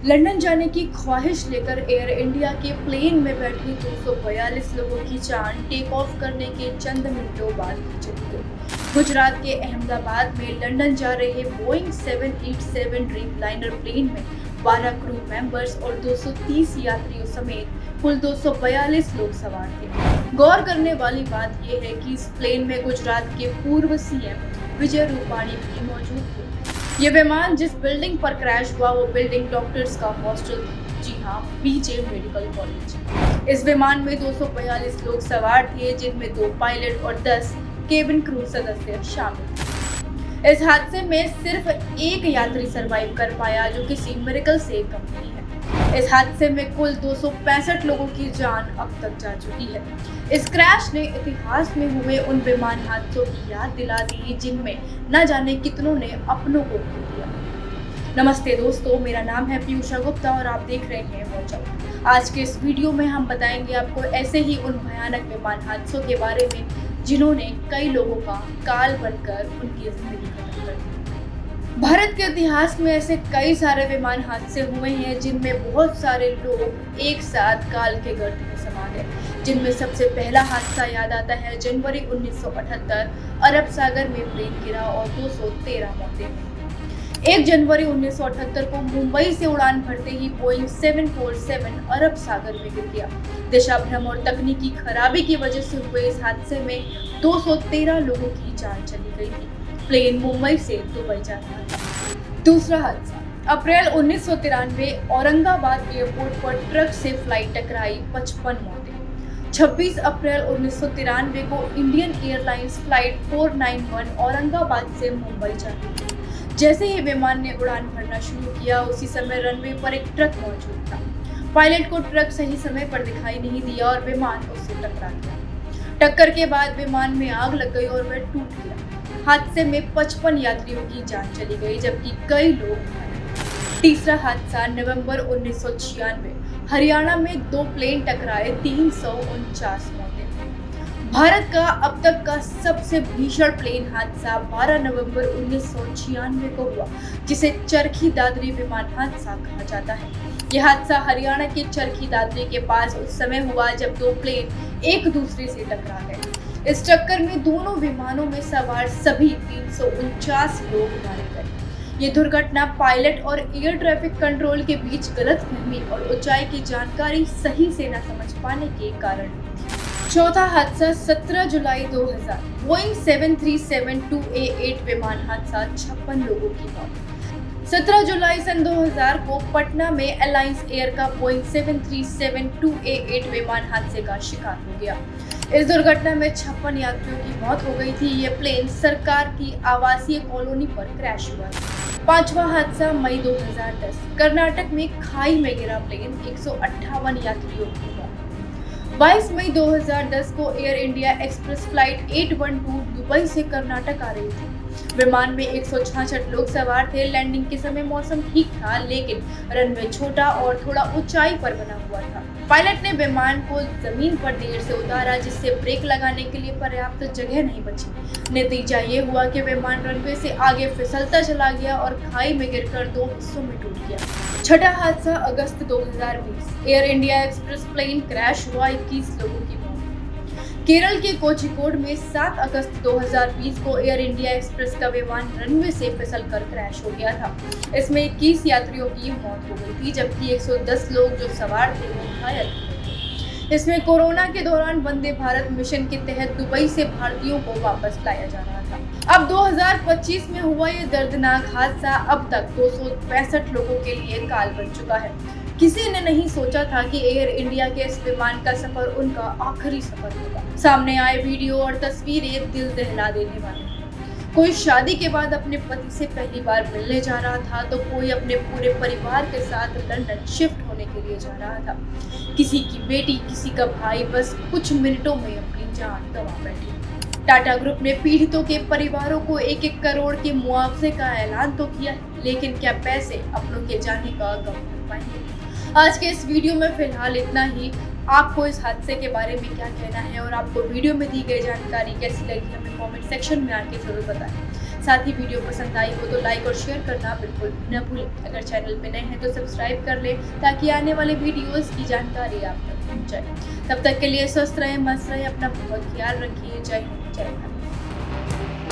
London जाने की ख्वाहिश लेकर एयर इंडिया के प्लेन में बैठे 242 लोगों की जान टेक ऑफ करने के चंद मिनटों बाद ही चली गई। गुजरात के अहमदाबाद में लंदन जा रहे बोइंग 787 ड्रीमलाइनर प्लेन में 12 क्रू मेंबर्स और 230 यात्रियों समेत कुल 242 लोग सवार थे। गौर करने वाली बात यह है कि इस प्लेन में गुजरात के पूर्व सीएम विजय रूपाणी भी मौजूद थे। ये विमान जिस बिल्डिंग पर क्रैश हुआ वो बिल्डिंग डॉक्टर्स का हॉस्टल थी। जी हाँ, बीजे मेडिकल कॉलेज। इस विमान में 242 लोग सवार थे, जिनमें 2 पायलट और 10 केबिन क्रू सदस्य शामिल थे। इस हादसे में सिर्फ एक यात्री सरवाइव कर पाया, जो किसी मिरेकल से कम नहीं है। इस हादसे में कुल 265 लोगों की जान अब तक जा चुकी है। इस क्रैश ने इतिहास में हुए उन विमान हादसों की याद दिला दी, जिनमें न जाने कितनों ने अपनों को खो दिया। नमस्ते दोस्तों, मेरा नाम है पीयूषा गुप्ता और आप देख रहे हैं वॉच आउट। आज के इस वीडियो में हम बताएंगे आपको ऐसे ही उन भयानक विमान हादसों के बारे में जिन्होंने कई लोगों का काल बनकर उनकी जिंदगी खत्म कर दी। भारत के इतिहास में ऐसे कई सारे विमान हादसे हुए हैं, जिनमें बहुत सारे लोग एक साथ काल के गर्त में समा गए। जिनमें सबसे पहला हादसा याद आता है जनवरी 1978, अरब सागर में प्लेन गिरा और 213 मौतें हुई। 1 जनवरी 1978 को मुंबई से उड़ान भरते ही बोइंग 747 अरब सागर में गिर गया। दिशा भ्रम और तकनीकी खराबी की वजह से हुए इस हादसे में 213 लोगों की जान चली गई थी। प्लेन मुंबई से दुबई जा रहा था। दूसरा हादसा अप्रैल 1993, औरंगाबाद एयरपोर्ट पर ट्रक से फ्लाइट टकराई, 55 मौतें। 26 अप्रैल 1993 को इंडियन एयरलाइंस फ्लाइट 491 औरंगाबाद से मुंबई जा रही थी। जैसे ही विमान ने उड़ान भरना शुरू किया, उसी समय रनवे पर एक ट्रक मौजूद था। पायलट को ट्रक सही समय पर दिखाई नहीं दिया और विमान उससे टकरा गया। टक्कर के बाद विमान में आग लग गई और वह टूट गया। हादसे में 55 यात्रियों की जान चली गई, जबकि कई लोग घायल। तीसरा हादसा नवंबर 1996, हरियाणा में 2 प्लेन टकराए, 349 मौतें। भारत का अब तक का सबसे भीषण प्लेन हादसा 12 नवंबर 1996 को हुआ, जिसे चरखी दादरी विमान हादसा कहा जाता है। यह हादसा हरियाणा के चरखी दादरी के पास उस समय हुआ जब 2 प्लेन एक दूसरे से टकरा गए। इस टक्कर में दोनों विमानों में सवार सभी 349 लोग मारे गए। ये दुर्घटना पायलट और एयर ट्रैफिक कंट्रोल के बीच गलतफहमी और ऊंचाई की जानकारी सही से न समझ पाने के कारण हुई थी। चौथा हादसा 17 जुलाई 2000, बोइंग 737-2A8 विमान हादसा, 56 लोगों की मौत। 17 जुलाई सन 2000 को पटना में एलायंस एयर का बोइंग 737-2A8 विमान हादसे का शिकार हो गया। इस दुर्घटना में 56 यात्रियों की मौत हो गई थी। यह प्लेन सरकार की आवासीय कॉलोनी पर क्रैश हुआ। पांचवा हादसा मई 2010, कर्नाटक में खाई में गिरा प्लेन, 158 यात्रियों की मौत। 22 मई 2010 को air India express flight 812 Dubai से कर्नाटक आ रही थी। विमान में 166 लोग सवार थे। लैंडिंग के समय मौसम ठीक था, लेकिन रनवे छोटा और थोड़ा ऊंचाई पर बना हुआ था। पायलट ने विमान को जमीन पर देर से उतारा, जिससे ब्रेक लगाने के लिए पर्याप्त जगह नहीं बची। नतीजा ये हुआ कि विमान रनवे से आगे फिसलता चला गया और खाई में गिरकर 2 हिस्सों में टूट गया। छठा हादसा अगस्त 2020, Air India Express plane crash हुआ, 21 लोगों की मौत। केरल के कोझिकोड में 7 अगस्त 2020 को एयर इंडिया एक्सप्रेस का विमान रनवे से फिसलकर क्रैश हो गया था। इसमें 21 यात्रियों की मौत हो गई थी, जबकि 110 लोग जो सवार थे वो घायल हुए थे। इसमें कोरोना के दौरान वंदे भारत मिशन के तहत दुबई से भारतीयों को वापस लाया जा रहा था। अब 2025 में हुआ ये दर्दनाक हादसा अब तक 265 लोगों के लिए काल बन चुका है। किसी ने नहीं सोचा था कि एयर इंडिया के इस विमान का सफर उनका आखिरी सफर होगा। सामने आए वीडियो और तस्वीरें दिल दहला देने वाली हैं। कोई शादी के बाद अपने पति से पहली बार मिलने जा रहा था, तो कोई अपने पूरे परिवार के साथ लंदन शिफ्ट होने के लिए जा रहा था। किसी की बेटी, किसी का भाई बस कुछ मिनटों में अपनी जान गंवा बैठी। टाटा ग्रुप ने पीड़ितों के परिवारों को 1-1 करोड़ के मुआवजे का ऐलान तो किया, लेकिन क्या पैसे अपनों के जाने का गम भर पाएंगे? आज के इस वीडियो में फिलहाल इतना ही। आपको इस हादसे के बारे में क्या कहना है और आपको वीडियो में दी गई जानकारी कैसी लगी, हमें कमेंट सेक्शन में आके जरूर बताएं। साथ ही वीडियो पसंद आई हो तो लाइक और शेयर करना बिल्कुल न भूलें। अगर चैनल पे नए हैं तो सब्सक्राइब कर लें ताकि आने वाले वीडियोस की जानकारी आप तक पहुंच जाए। तब तक के लिए स्वस्थ रहें, मस्त रहें, अपना बहुत ख्याल रखिए। जय हिंद, जय भारत।